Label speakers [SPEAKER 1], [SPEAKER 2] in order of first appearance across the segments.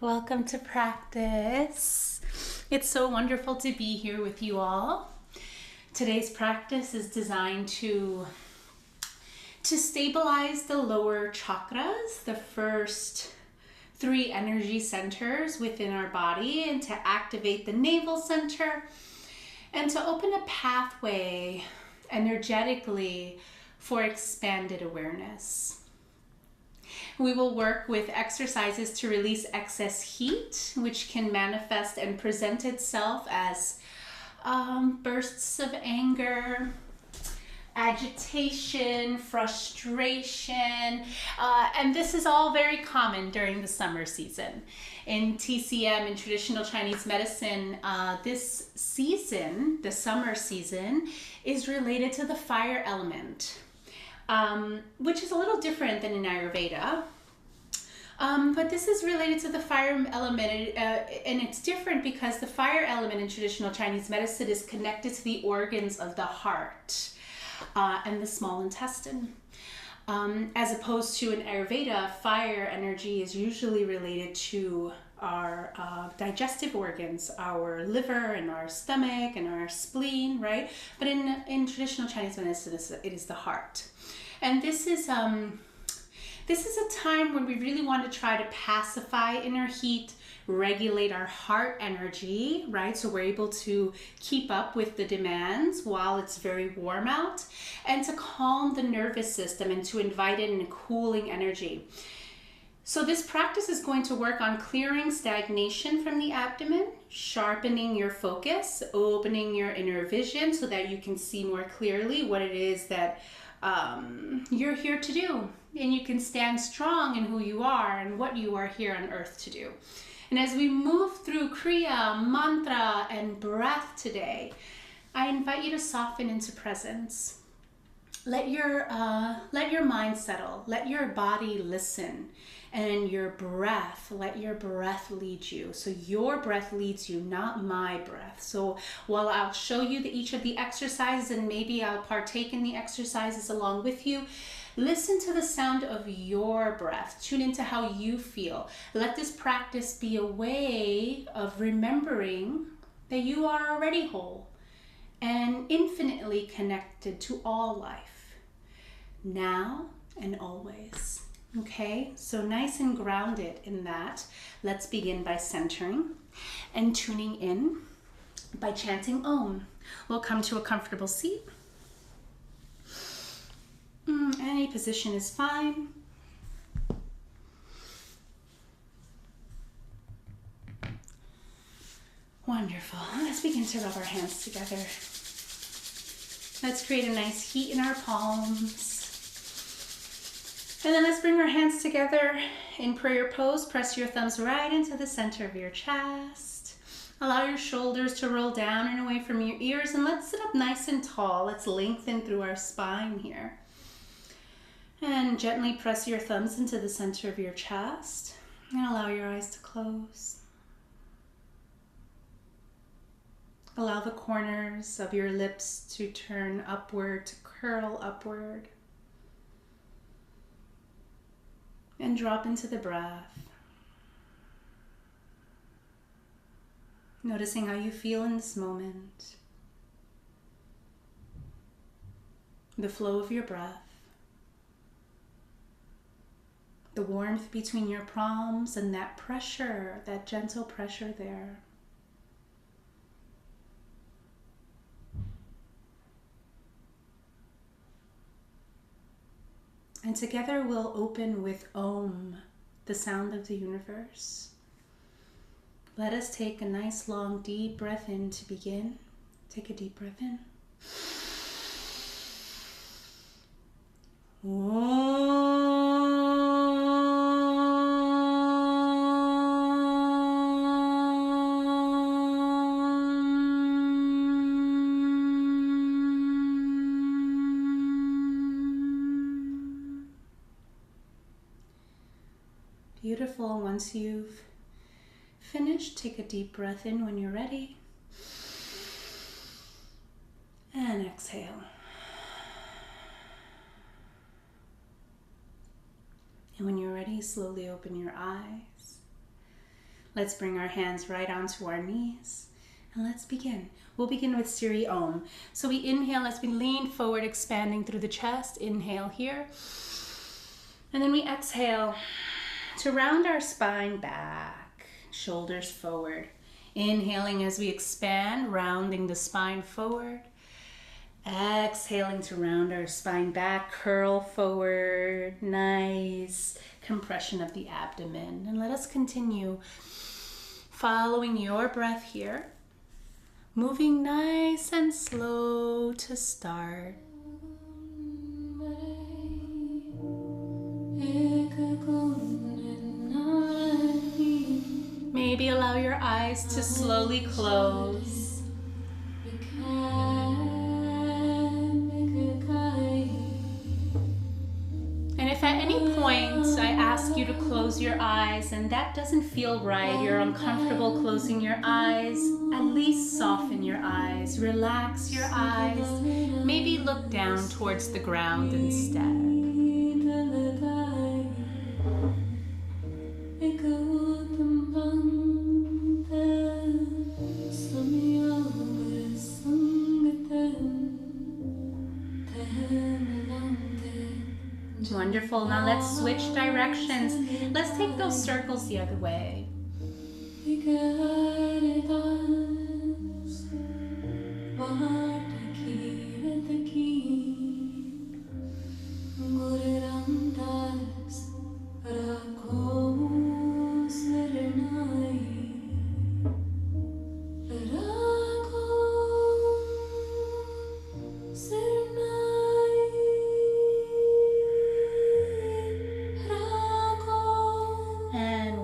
[SPEAKER 1] Welcome to practice. It's so wonderful to be here with you all. Today's practice is designed to stabilize the lower chakras, the first three energy centers within our body, and to activate the navel center and to open a pathway energetically for expanded awareness. We will work with exercises to release excess heat, which can manifest and present itself as bursts of anger, agitation, frustration, and this is all very common during the summer season. In TCM, in traditional Chinese medicine, this season, the summer season, is related to the fire element. Which is a little different than in Ayurveda. But this is related to the fire element, and it's different because the fire element in traditional Chinese medicine is connected to the organs of the heart and the small intestine. As opposed to in Ayurveda, fire energy is usually related to our digestive organs, our liver and our stomach and our spleen, right? But in traditional Chinese medicine, it is the heart. And this is a time when we really want to try to pacify inner heat, regulate our heart energy, right? So we're able to keep up with the demands while it's very warm out, and to calm the nervous system and to invite in a cooling energy. So this practice is going to work on clearing stagnation from the abdomen, sharpening your focus, opening your inner vision so that you can see more clearly what it is that you're here to do, and you can stand strong in who you are and what you are here on earth to do. And as we move through kriya, mantra, and breath today, I invite you to soften into presence. Let your mind settle. Let your body listen. And your breath, let your breath lead you. So your breath leads you, not my breath. So while I'll show you each of the exercises, and maybe I'll partake in the exercises along with you, listen to the sound of your breath. Tune into how you feel. Let this practice be a way of remembering that you are already whole and infinitely connected to all life, now and always. Okay, so nice and grounded in that. Let's begin by centering and tuning in by chanting Om. We'll come to a comfortable seat. Any position is fine. Wonderful. Let's begin to rub our hands together. Let's create a nice heat in our palms. And then let's bring our hands together in prayer pose. Press your thumbs right into the center of your chest. Allow your shoulders to roll down and away from your ears. And let's sit up nice and tall. Let's lengthen through our spine here. And gently press your thumbs into the center of your chest. And allow your eyes to close. Allow the corners of your lips to turn upward, to curl upward. And drop into the breath. Noticing how you feel in this moment. The flow of your breath. The warmth between your palms and that pressure, that gentle pressure there. And together we'll open with Om, the sound of the universe. Let us take a nice long deep breath in to begin. Take a deep breath in. Beautiful. Once you've finished, take a deep breath in when you're ready. And exhale. And when you're ready, slowly open your eyes. Let's bring our hands right onto our knees. And let's begin. We'll begin with Siri Om. So we inhale as we lean forward, expanding through the chest. Inhale here. And then we exhale to round our spine back, shoulders forward. Inhaling as we expand, rounding the spine forward. Exhaling to round our spine back, curl forward. Nice compression of the abdomen. And let us continue following your breath here. Moving nice and slow to start. Maybe allow your eyes to slowly close. And if at any point I ask you to close your eyes and that doesn't feel right, you're uncomfortable closing your eyes, at least soften your eyes, relax your eyes, maybe look down towards the ground instead. Wonderful. Now let's switch directions. Let's take those circles the other way.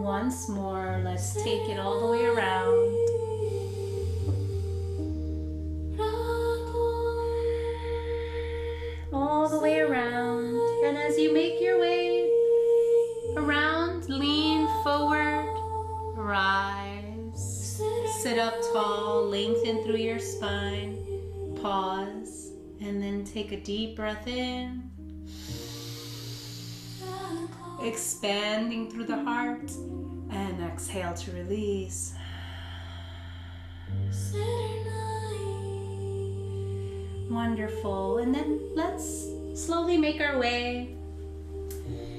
[SPEAKER 1] Once more, let's take it all the way around. All the way around. And as you make your way around, lean forward, rise, sit up tall, lengthen through your spine, pause, and then take a deep breath in. Expanding through the heart. And exhale to release. Wonderful. And then let's slowly make our way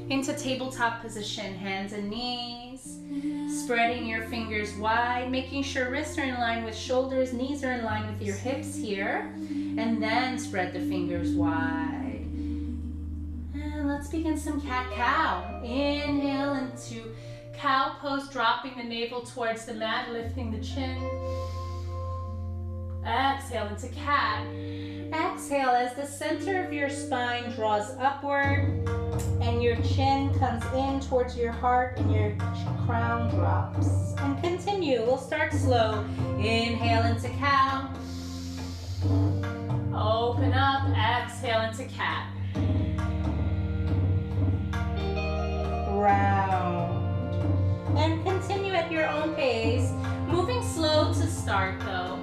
[SPEAKER 1] into tabletop position, hands and knees. Spreading your fingers wide, making sure wrists are in line with shoulders, knees are in line with your hips here. And then spread the fingers wide. And let's begin some cat-cow. Inhale into cow pose, dropping the navel towards the mat, lifting the chin. Exhale into cat. Exhale as the center of your spine draws upward and your chin comes in towards your heart and your crown drops. And continue. We'll start slow. Inhale into cow. Open up. Exhale into cat. Round. And continue at your own pace, moving slow to start though.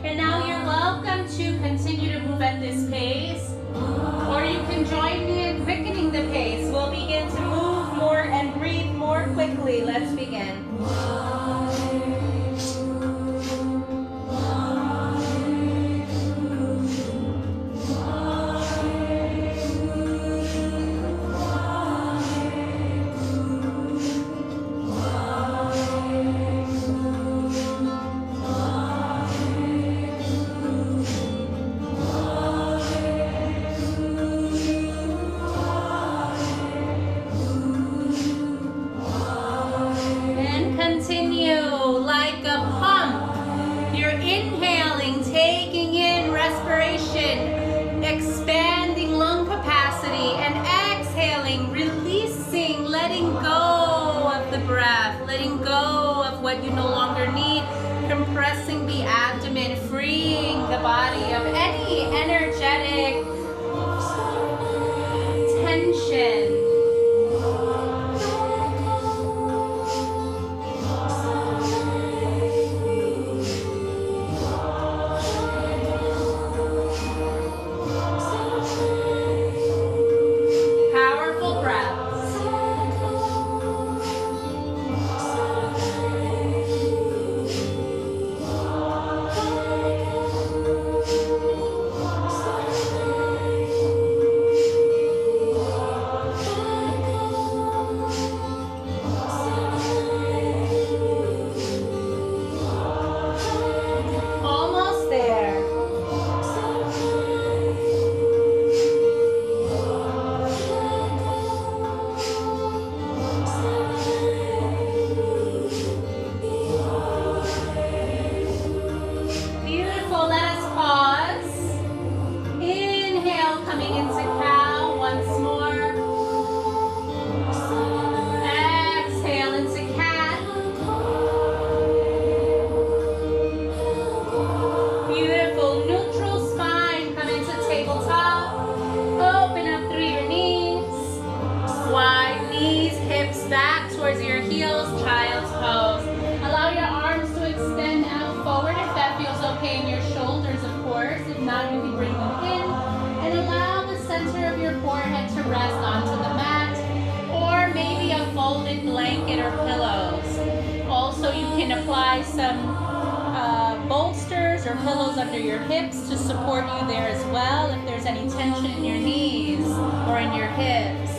[SPEAKER 1] And now you're welcome to continue to move at this pace, or you can join me in quickening the pace. We'll begin to move more and breathe more quickly. Let's begin. Expanding lung capacity and exhaling, releasing, letting go of the breath, letting go of what you no longer need, can apply some bolsters or pillows under your hips to support you there as well if there's any tension in your knees or in your hips.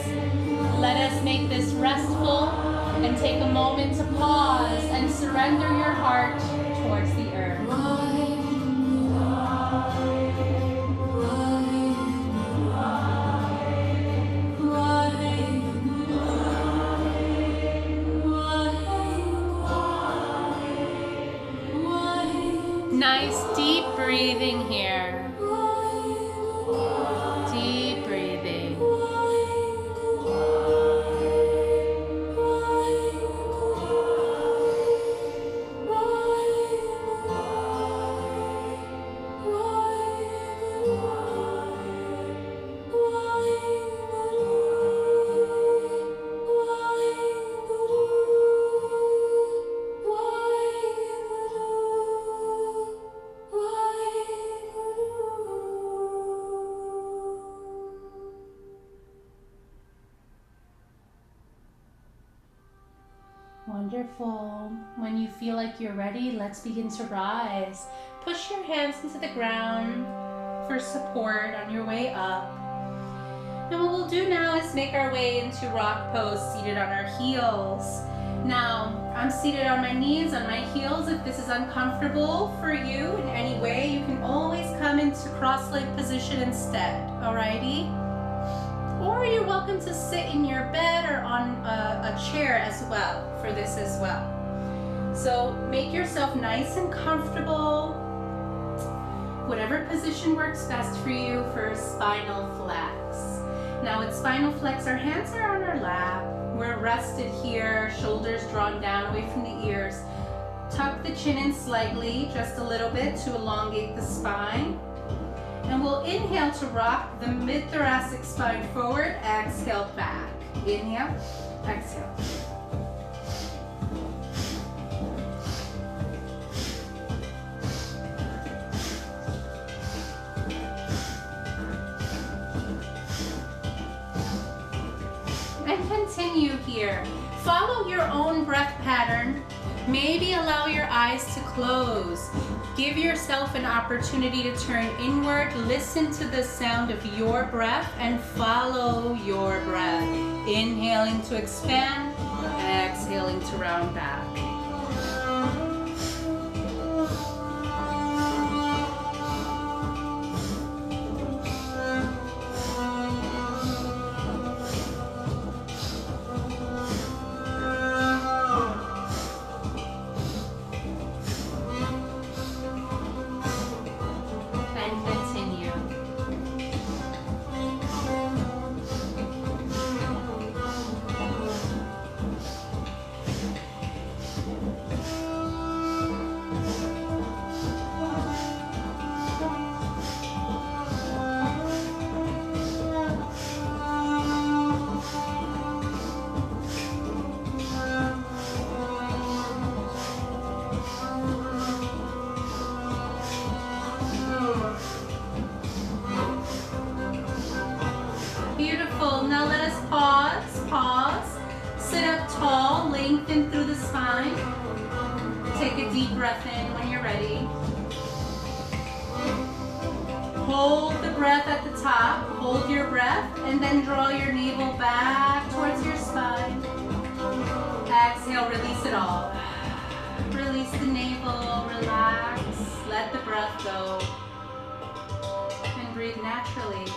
[SPEAKER 1] Let us make this restful and take a moment to pause and surrender your heart towards the earth. Nice deep breathing here. Deep breathing. Wonderful. When you feel like you're ready, let's begin to rise. Push your hands into the ground for support on your way up. And what we'll do now is make our way into rock pose, seated on our heels. Now, I'm seated on my knees, on my heels. If this is uncomfortable for you in any way, you can always come into cross-leg position instead, alrighty? Or you're welcome to sit in your bed or on a chair as well for this as well. So make yourself nice and comfortable. Whatever position works best for you for spinal flex. Now with spinal flex, our hands are on our lap. We're rested here, shoulders drawn down away from the ears. Tuck the chin in slightly, just a little bit to elongate the spine. And we'll inhale to rock the mid-thoracic spine forward, exhale back. Inhale, exhale. And continue here. Follow your own breath pattern. Maybe allow your eyes to close. Give yourself an opportunity to turn inward. Listen to the sound of your breath and follow your breath. Inhaling to expand, exhaling to round back. Beautiful. Now let us pause. Sit up tall, lengthen through the spine. Take a deep breath in when you're ready. Hold the breath at the top. Hold your breath and then draw your navel back towards your spine. Exhale, release it all. Release the navel, relax. Let the breath go. And breathe naturally.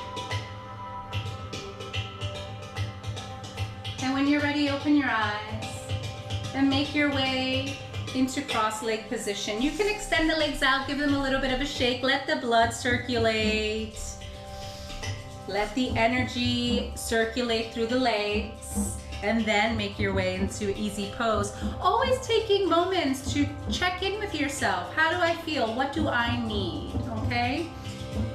[SPEAKER 1] And when you're ready, open your eyes and make your way into cross-leg position. You can extend the legs out, give them a little bit of a shake, let the blood circulate. Let the energy circulate through the legs, and then make your way into easy pose. Always taking moments to check in with yourself. How do I feel? What do I need? Okay?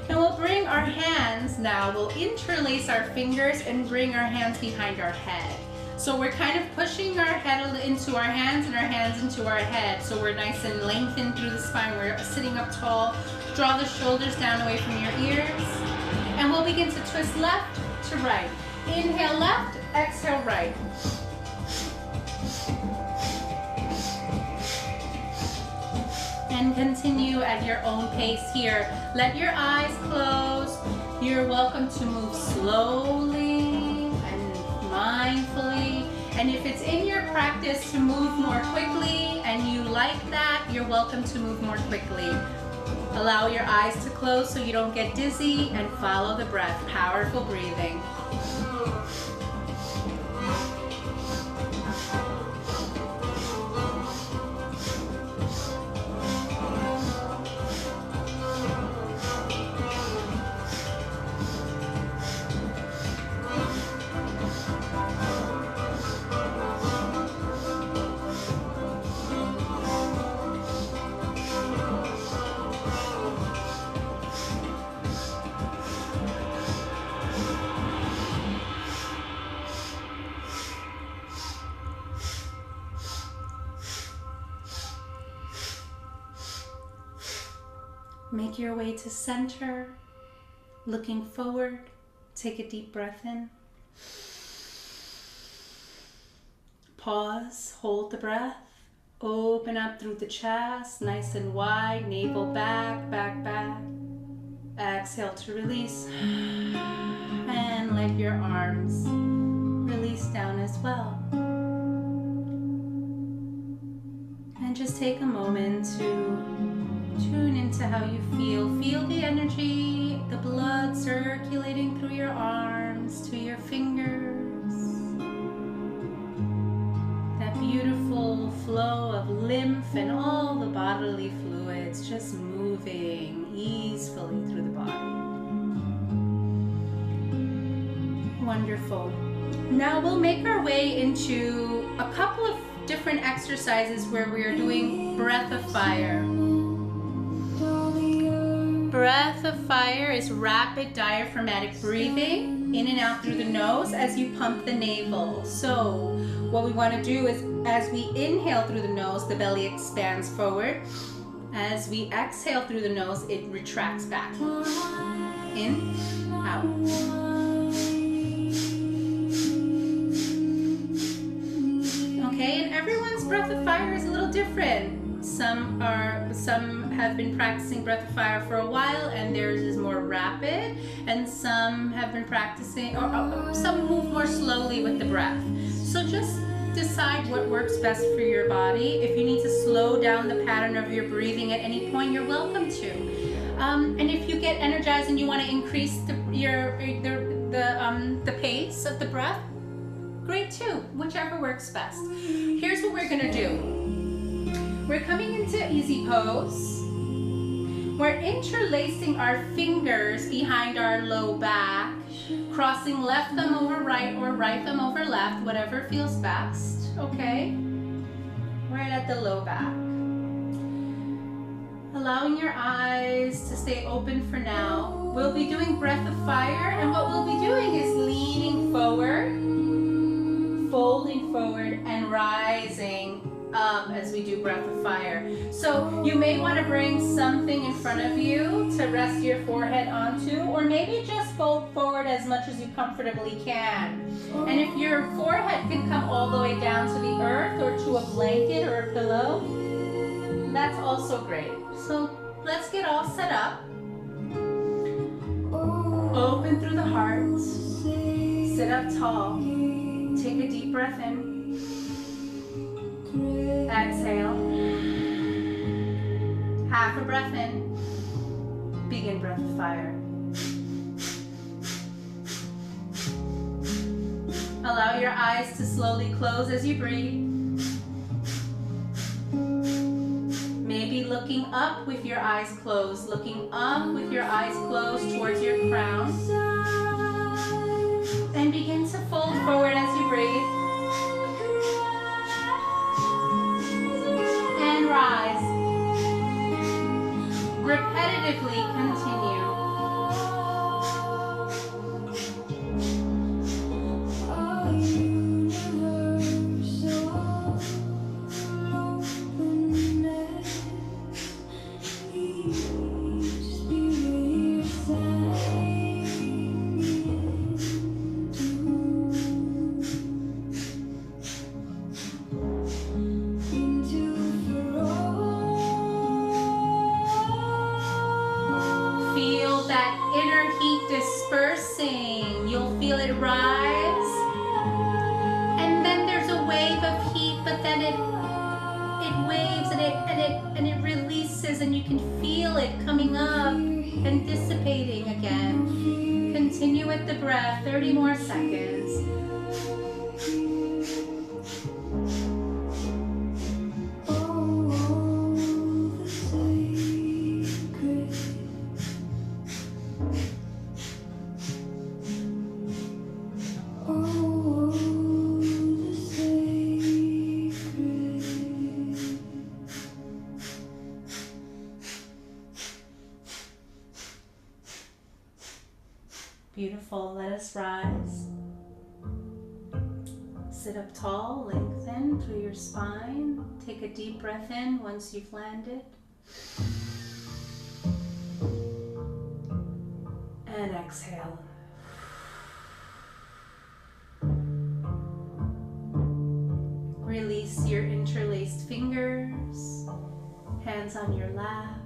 [SPEAKER 1] And we'll bring our hands now, we'll interlace our fingers and bring our hands behind our head. So we're kind of pushing our head into our hands and our hands into our head. So we're nice and lengthened through the spine. We're sitting up tall. Draw the shoulders down away from your ears. And we'll begin to twist left to right. Inhale left, exhale right. And continue at your own pace here. Let your eyes close. You're welcome to move slowly and mindfully. And if it's in your practice to move more quickly and you like that, you're welcome to move more quickly. Allow your eyes to close so you don't get dizzy and follow the breath. Powerful breathing. Make your way to center, looking forward. Take a deep breath in. Pause, hold the breath. Open up through the chest, nice and wide, navel back, back, back. Exhale to release. And let your arms release down as well. And just take a moment to tune into how you feel. Feel the energy, the blood circulating through your arms to your fingers. That beautiful flow of lymph and all the bodily fluids just moving easily through the body. Wonderful. Now we'll make our way into a couple of different exercises where we are doing breath of fire. Breath of fire is rapid diaphragmatic breathing in and out through the nose as you pump the navel. So what we want to do is as we inhale through the nose, the belly expands forward. As we exhale through the nose, it retracts back. In, out. Okay, and everyone's breath of fire is a little different. Some have been practicing breath of fire for a while and theirs is more rapid, and some have been practicing, or some move more slowly with the breath. So just decide what works best for your body. If you need to slow down the pattern of your breathing at any point, you're welcome to. And if you get energized and you want to increase the pace of the breath, great too, whichever works best. Here's what we're gonna do. We're coming into easy pose. We're interlacing our fingers behind our low back, crossing left thumb over right or right thumb over left, whatever feels best, okay? Right at the low back. Allowing your eyes to stay open for now. We'll be doing breath of fire, and what we'll be doing is leaning forward, folding forward, and rising up as we do breath of fire. So you may want to bring something in front of you to rest your forehead onto, or maybe just fold forward as much as you comfortably can. And if your forehead can come all the way down to the earth or to a blanket or a pillow, that's also great. So let's get all set up. Open through the heart. Sit up tall. Take a deep breath in. Exhale. Half a breath in. Begin breath of fire. Allow your eyes to slowly close as you breathe. Maybe looking up with your eyes closed. Looking up with your eyes closed towards your crown. And begin to fold forward as you breathe. And rise. Repetitively continue. inner heat dispersing. You'll feel it rise. And then there's a wave of heat, but then it waves and it releases, and you can feel it coming up and dissipating again. Continue with the breath, 30 more seconds. Beautiful. Let us rise. Sit up tall, lengthen through your spine. Take a deep breath in once you've landed. And exhale. Release your interlaced fingers, hands on your lap.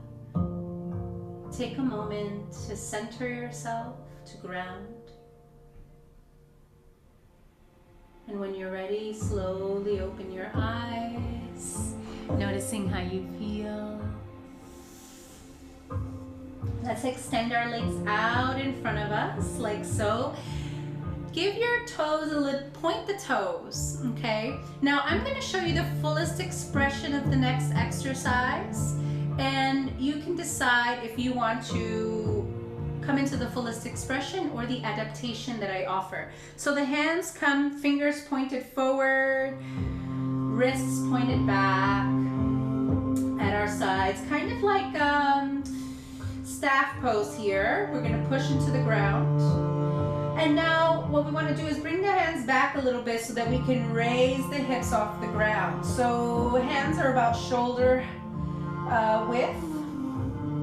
[SPEAKER 1] Take a moment to center yourself, to ground. And when you're ready, slowly open your eyes, noticing how you feel. Let's extend our legs out in front of us, like so. Give your toes a little, point the toes, okay? Now I'm gonna show you the fullest expression of the next exercise, and you can decide if you want to come into the fullest expression or the adaptation that I offer. So the hands come, fingers pointed forward, wrists pointed back at our sides, kind of like staff pose here. We're gonna push into the ground. And now what we want to do is bring the hands back a little bit so that we can raise the hips off the ground. So hands are about shoulder width,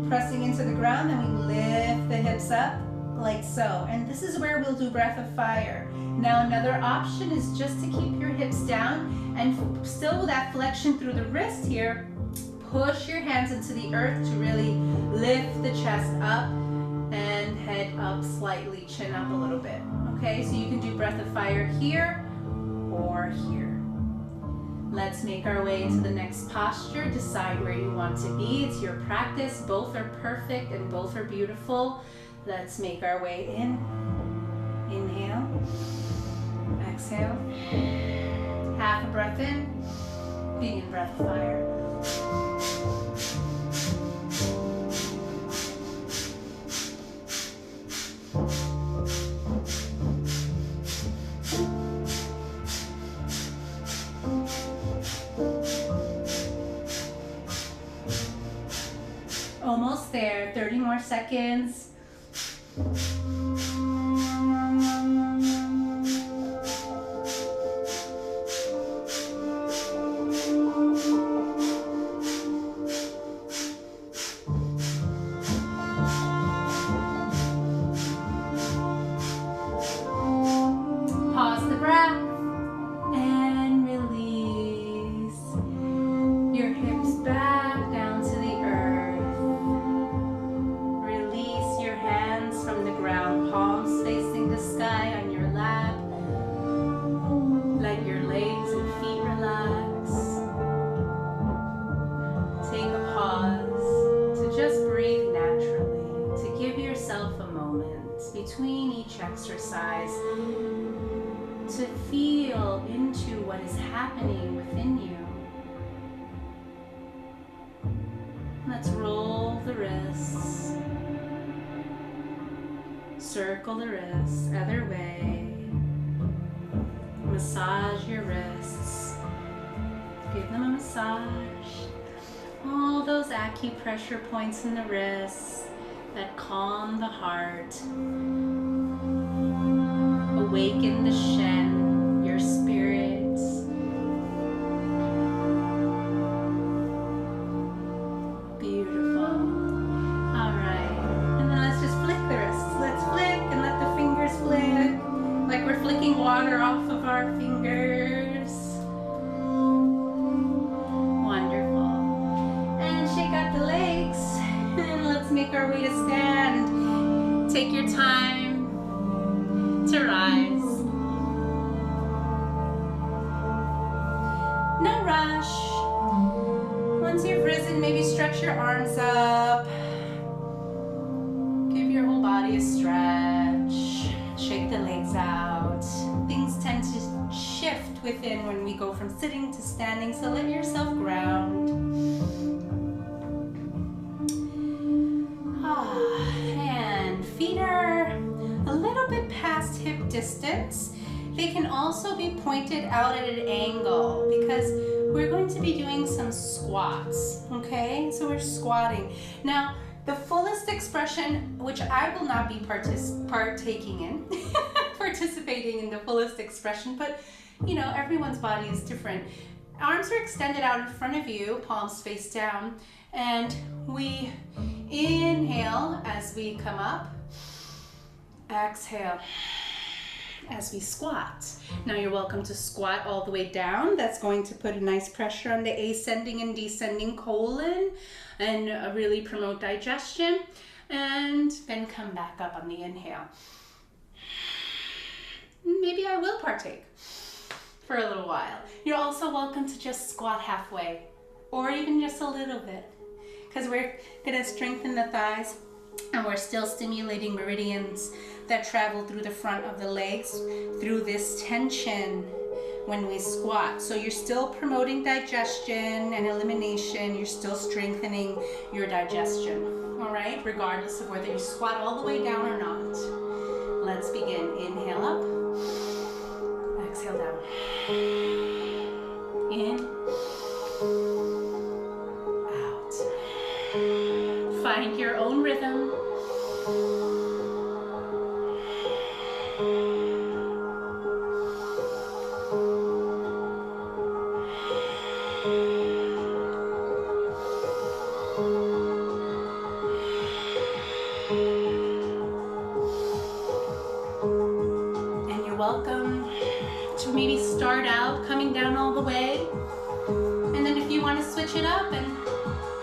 [SPEAKER 1] pressing into the ground, then we lift the hips up like so. And this is where we'll do breath of fire. Now another option is just to keep your hips down and still with that flexion through the wrist here, push your hands into the earth to really lift the chest up and head up slightly, chin up a little bit. Okay, so you can do breath of fire here or here. Let's make our way into the next posture. Decide where you want to be. It's your practice. Both are perfect and both are beautiful. Let's make our way in. Inhale. Exhale. Half a breath in. Begin breath of fire. Almost there, 30 more seconds. Pause the breath and release your hips back down to the earth. Release your hands from the ground, palms facing the sky on your lap. Let your legs and feet relax. Take a pause to just breathe naturally, to give yourself a moment between each exercise to feel into what is happening within you. Let's roll the wrists, circle the wrists, other way, massage your wrists, give them a massage, all those acupressure points in the wrists that calm the heart, awaken the Shen, your spirit. Beautiful. All right. And then let's just flick the wrists. Let's flick and let the fingers flick, like we're flicking water off of our fingers. Wonderful. And shake out the legs. And let's make our way to stand. Take your time to rise. No rush. Once you've risen, maybe stretch your arms up. Give your whole body a stretch. Shake the legs out. Things tend to shift within when we go from sitting to standing, so let yourself ground. And feet are a little bit past hip distance. They can also be pointed out at an angle because we're going to be doing some squats, okay? So we're squatting. Now, the fullest expression, which I will not be participating in the fullest expression, but you know, everyone's body is different. Arms are extended out in front of you, palms face down, and we inhale as we come up, exhale as we squat. Now you're welcome to squat all the way down. That's going to put a nice pressure on the ascending and descending colon and really promote digestion. And then come back up on the inhale. Maybe I will partake for a little while. You're also welcome to just squat halfway or even just a little bit, because we're gonna strengthen the thighs and we're still stimulating meridians that travel through the front of the legs through this tension when we squat. So you're still promoting digestion and elimination. You're still strengthening your digestion, all right? Regardless of whether you squat all the way down or not. Let's begin. Inhale up, exhale down. In, out. Find your own rhythm. Welcome to maybe start out coming down all the way, and then if you want to switch it up and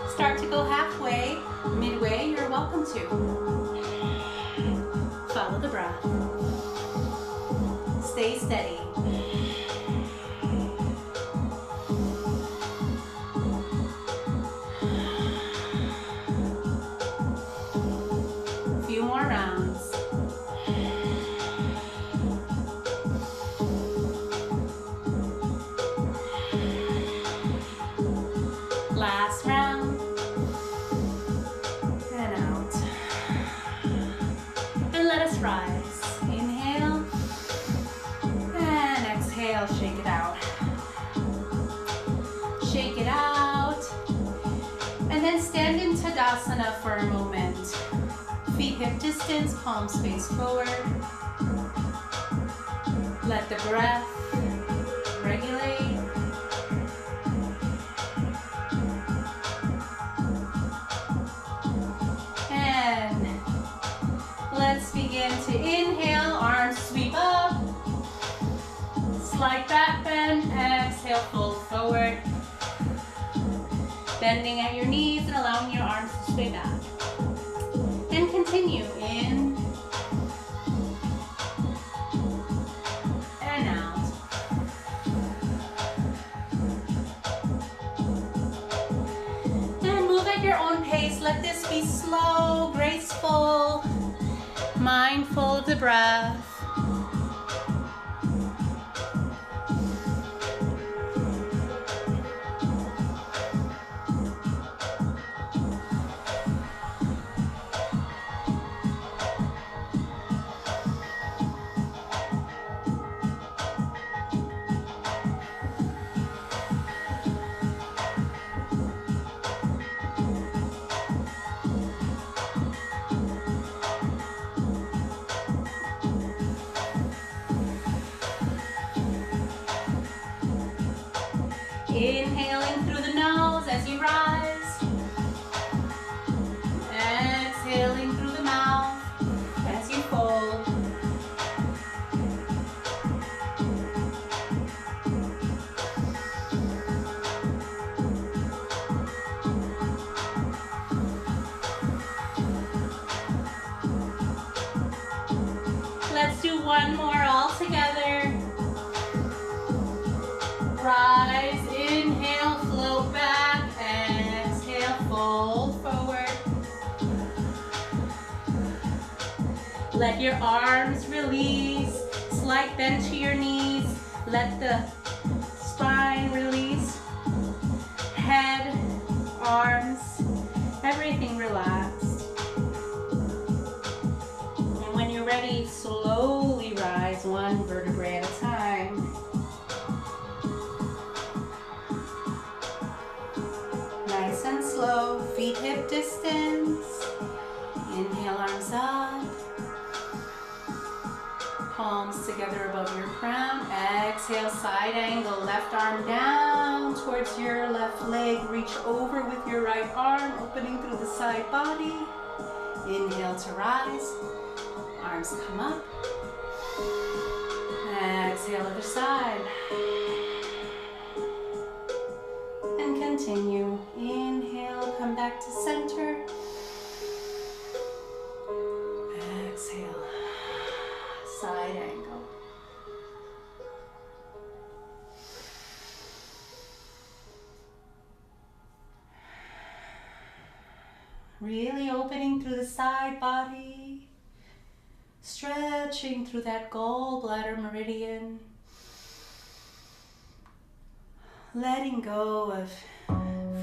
[SPEAKER 1] start to go halfway, midway, you're welcome to. Follow the breath. Stay steady. A few more rounds. Last round, and out. And let us rise. Inhale, and exhale, shake it out. Shake it out. And then stand in Tadasana for a moment. Feet hip distance, palms face forward. Let the breath regulate. Let's begin to inhale, arms sweep up, slight back bend, exhale, fold forward, bending at your knees and allowing your arms to sway back. And continue in and out. And move at your own pace. Let this be slow, graceful, mindful of the breath. Inhaling through the nose as you rise. Exhaling through the mouth as you fold. One more all together. Rise, inhale, float back, exhale, fold forward. Let your arms release, slight bend to your knees. Let the spine release. Head, arms, everything relaxed. And when you're ready, slowly rise one vertebrae at a time. Nice and slow, feet hip distance. Inhale, arms up. Palms together above your crown. Exhale, side angle, left arm down towards your left leg. Reach over with your right arm, opening through the side body. Inhale to rise. Arms come up. Exhale, other side. And continue. Inhale, come back to center. Exhale. Side angle. Really opening through the side body, stretching through that gallbladder meridian, letting go of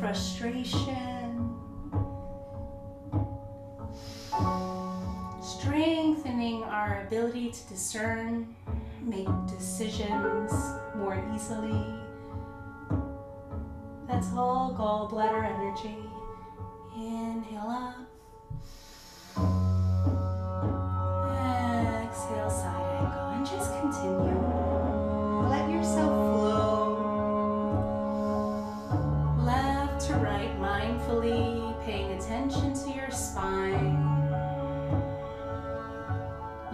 [SPEAKER 1] frustration, strengthening our ability to discern, make decisions more easily. That's all gallbladder energy. Inhale up. Exhale, side angle. And just continue. Let yourself flow. Left to right, mindfully paying attention to your spine,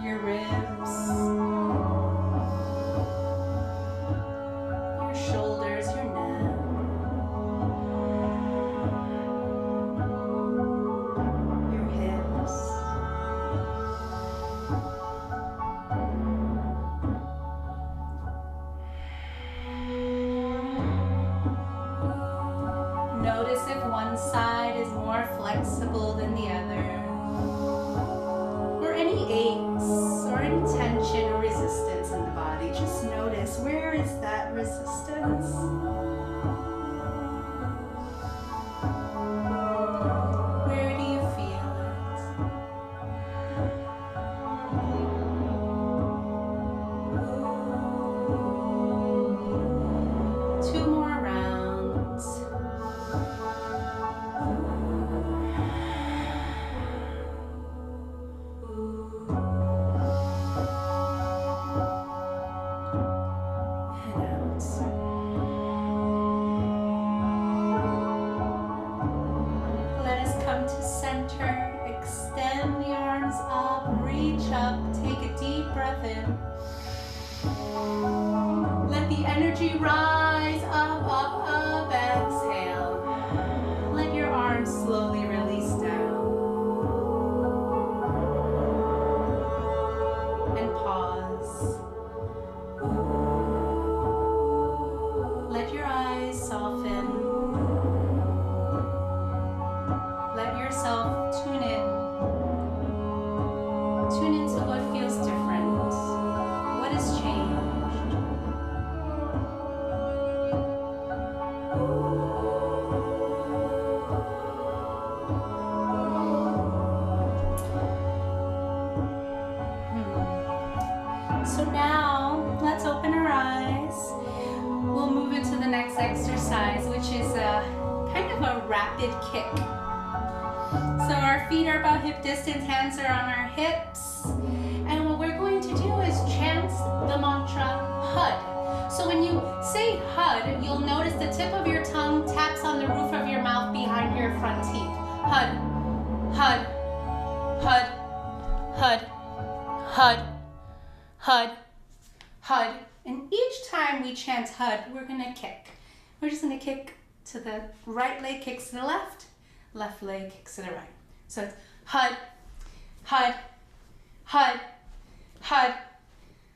[SPEAKER 1] your ribs, your shoulders, your neck, your hips. Notice if one side is more flexible than the other, or any aches, or any tension or resistance in the body. Just notice, where is that resistance? Where do you feel it? Two more rounds. Let the energy rise up, up, up. Exhale. Let your arms slowly release down. And pause. Let your eyes soften. Let yourself tune in. Tune into what feels different. What has changed? So now, let's open our eyes. We'll move into the next exercise, which is a kind of a rapid kick. So our feet are about hip distance, hands are on our hips. And what we're going to do is chant the mantra HUD. So when you say HUD, you'll notice the tip of your tongue taps on the roof of your mouth behind your front teeth. HUD, HUD, HUD, HUD, HUD, HUD, HUD. And each time we chant HUD, we're gonna kick. We're just gonna kick to the right leg, kicks to the left leg kicks to the right. So it's HUD, HUD, HUD, HUD,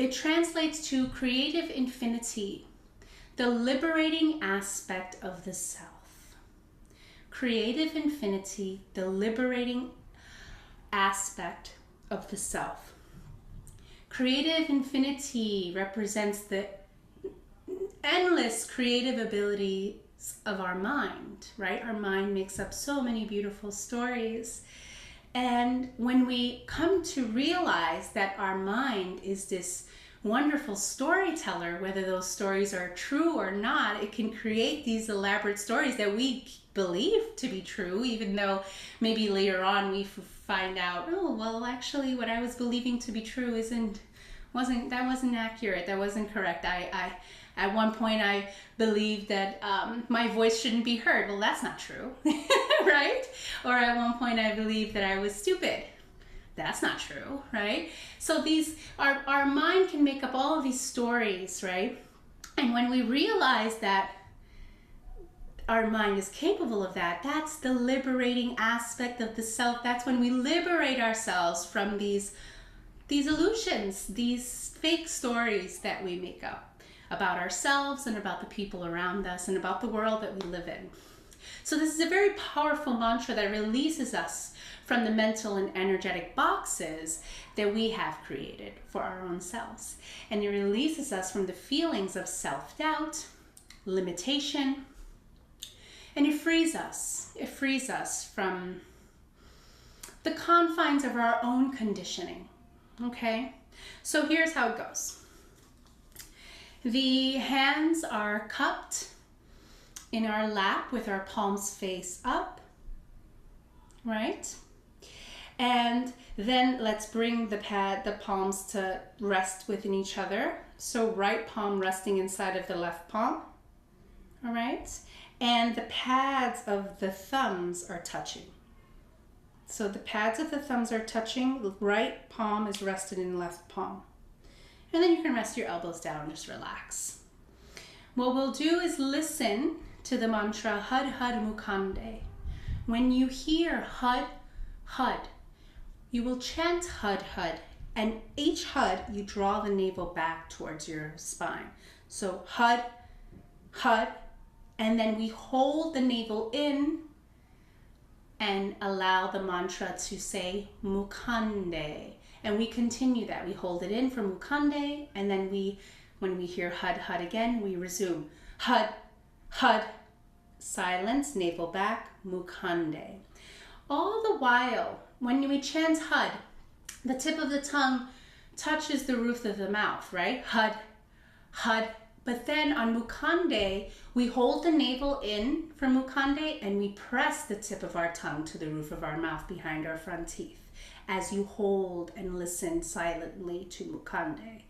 [SPEAKER 1] It translates to creative infinity, the liberating aspect of the self. Creative infinity, the liberating aspect of the self. Creative infinity represents the endless creative abilities of our mind, right? Our mind makes up so many beautiful stories. And when we come to realize that our mind is this wonderful storyteller, whether those stories are true or not, it can create these elaborate stories that we believe to be true, even though maybe later on we find out, oh, well, actually what I was believing to be true wasn't accurate. That wasn't correct. I at one point I believed that my voice shouldn't be heard. Well, that's not true, right? Or at one point I believed that I was stupid. That's not true, right? So our mind can make up all of these stories, right? And when we realize that our mind is capable of that, that's the liberating aspect of the self. That's when we liberate ourselves from these illusions, these fake stories that we make up about ourselves and about the people around us and about the world that we live in. So this is a very powerful mantra that releases us from the mental and energetic boxes that we have created for our own selves. And it releases us from the feelings of self-doubt, limitation, and it frees us. It frees us from the confines of our own conditioning. Okay? So here's how it goes. The hands are cupped in our lap with our palms face up, right? And then let's bring the palms to rest within each other. So right palm resting inside of the left palm, all right? And the pads of the thumbs are touching. So the pads of the thumbs are touching, the right palm is rested in left palm. And then you can rest your elbows down, just relax. What we'll do is listen to the mantra Hud Hud Mukande. When you hear Hud Hud, you will chant Hud Hud, and each Hud you draw the navel back towards your spine. So Hud Hud, and then we hold the navel in and allow the mantra to say Mukande. And we continue that. We hold it in for Mukande, and then when we hear Hud Hud again, we resume. Hud Hud, silence, navel back, Mukande. All the while, when we chant Hud, the tip of the tongue touches the roof of the mouth, right? Hud Hud. But then on Mukande, we hold the navel in for Mukande and we press the tip of our tongue to the roof of our mouth behind our front teeth as you hold and listen silently to Mukande.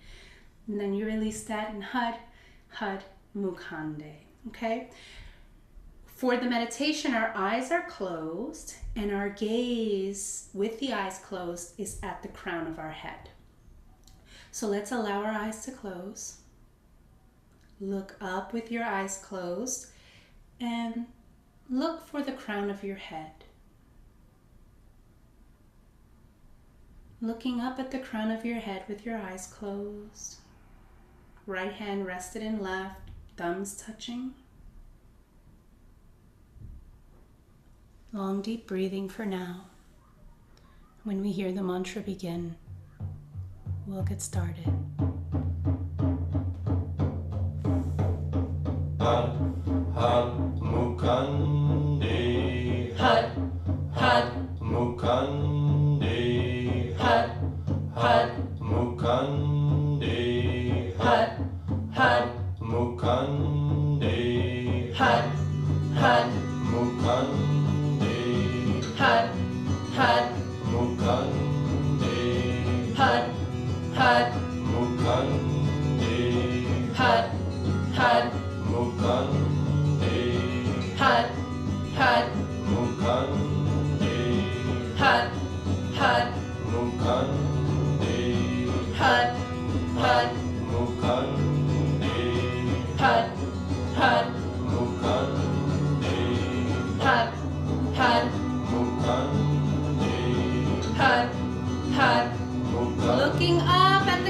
[SPEAKER 1] And then you release that in Hud Hud Mukande, okay? For the meditation, our eyes are closed and our gaze with the eyes closed is at the crown of our head. So let's allow our eyes to close. Look up with your eyes closed and look for the crown of your head. Looking up at the crown of your head with your eyes closed. Right hand rested in left, thumbs touching. Long deep breathing for now. When we hear the mantra begin, we'll get started.
[SPEAKER 2] Hud, Hud, Mukande.
[SPEAKER 1] Hud, Hud,
[SPEAKER 2] Mukande.
[SPEAKER 1] Hud, Hud,
[SPEAKER 2] Mukande.
[SPEAKER 1] Hud, Hud,
[SPEAKER 2] Mukande.
[SPEAKER 1] Hud, Hud,
[SPEAKER 2] Mukande.
[SPEAKER 1] Hud, Hud,
[SPEAKER 2] Mukande.
[SPEAKER 1] Hud, Hud,
[SPEAKER 2] Mukande.
[SPEAKER 1] Hud, Hud,
[SPEAKER 2] Mukande.
[SPEAKER 1] Hud, Hud,
[SPEAKER 2] Mukande.
[SPEAKER 1] Hud, Hud,
[SPEAKER 2] Mukande.
[SPEAKER 1] Hud, Hud,
[SPEAKER 2] Mukande.
[SPEAKER 1] Hud, Hud,
[SPEAKER 2] Mukande.
[SPEAKER 1] Hud, Hud,
[SPEAKER 2] Mukande.
[SPEAKER 1] Hud, Hud.
[SPEAKER 2] Mukande.
[SPEAKER 1] Looking up at the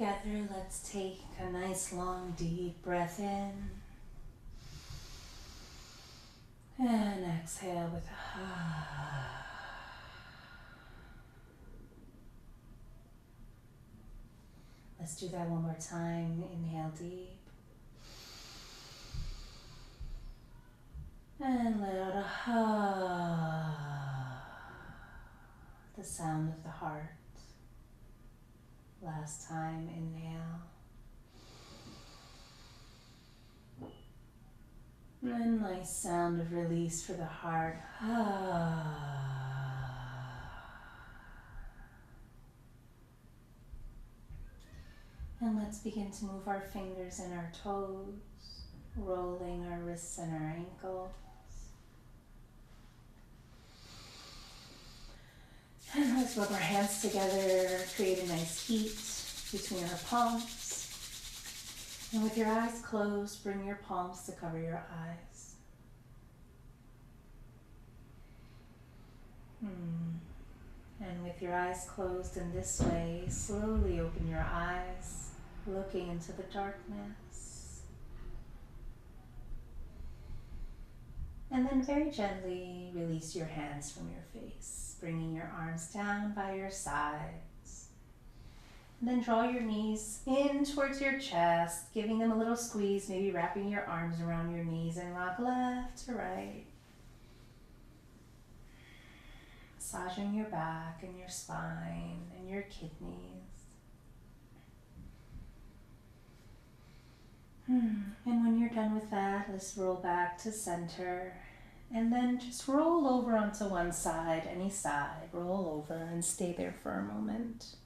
[SPEAKER 1] Together, let's take a nice long deep breath in and exhale with a Let's do that one more time. Inhale deep and let out a the sound of the heart. Last time, inhale. And nice sound of release for the heart. And let's begin to move our fingers and our toes, rolling our wrists and our ankles. And let's rub our hands together, create a nice heat between our palms. And with your eyes closed, bring your palms to cover your eyes. And with your eyes closed in this way, slowly open your eyes, looking into the darkness. And then very gently release your hands from your face, bringing your arms down by your sides. And then draw your knees in towards your chest, giving them a little squeeze, maybe wrapping your arms around your knees, and rock left to right. Massaging your back and your spine and your kidneys. And when you're done with that, let's roll back to center. And then just roll over onto one side, any side. Roll over and stay there for a moment.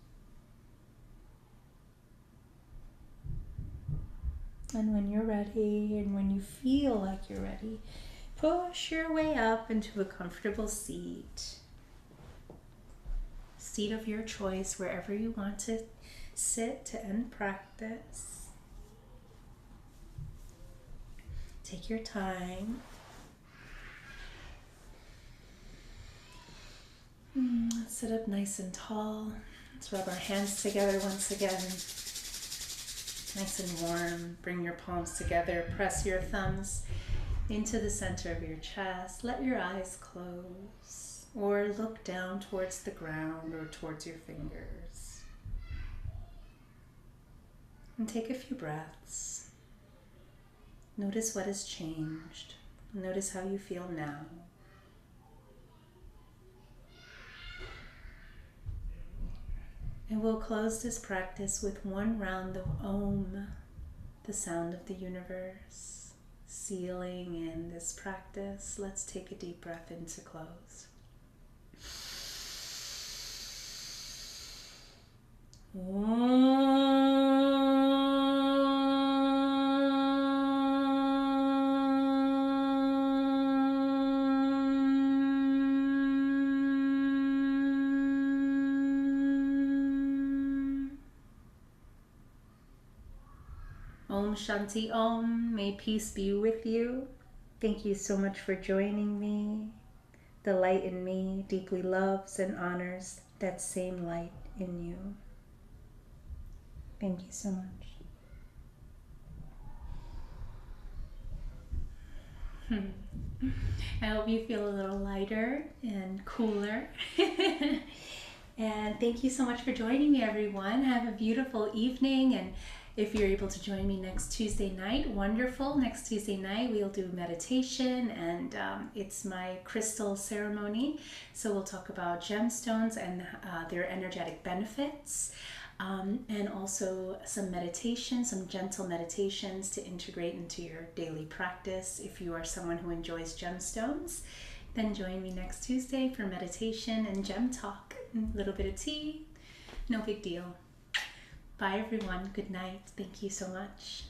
[SPEAKER 1] And when you're ready, and when you feel like you're ready, push your way up into a comfortable seat. Seat of your choice, wherever you want to sit to end practice. Take your time. Let's sit up nice and tall. Let's rub our hands together once again. Nice and warm. Bring your palms together. Press your thumbs into the center of your chest. Let your eyes close or look down towards the ground or towards your fingers. And take a few breaths. Notice what has changed. Notice how you feel now. And we'll close this practice with one round of Om, the sound of the universe, sealing in this practice. Let's take a deep breath in to close. Om Shanti Om, may peace be with you. Thank you so much for joining me. The light in me deeply loves and honors that same light in you. Thank you so much. I hope you feel a little lighter and cooler. And thank you so much for joining me, everyone. Have a beautiful evening. And if you're able to join me next Tuesday night, wonderful. Next Tuesday night, we'll do meditation, and it's my crystal ceremony. So we'll talk about gemstones and their energetic benefits, and also some meditation, some gentle meditations to integrate into your daily practice. If you are someone who enjoys gemstones, then join me next Tuesday for meditation and gem talk. A little bit of tea, no big deal. Bye everyone, good night. Thank you so much.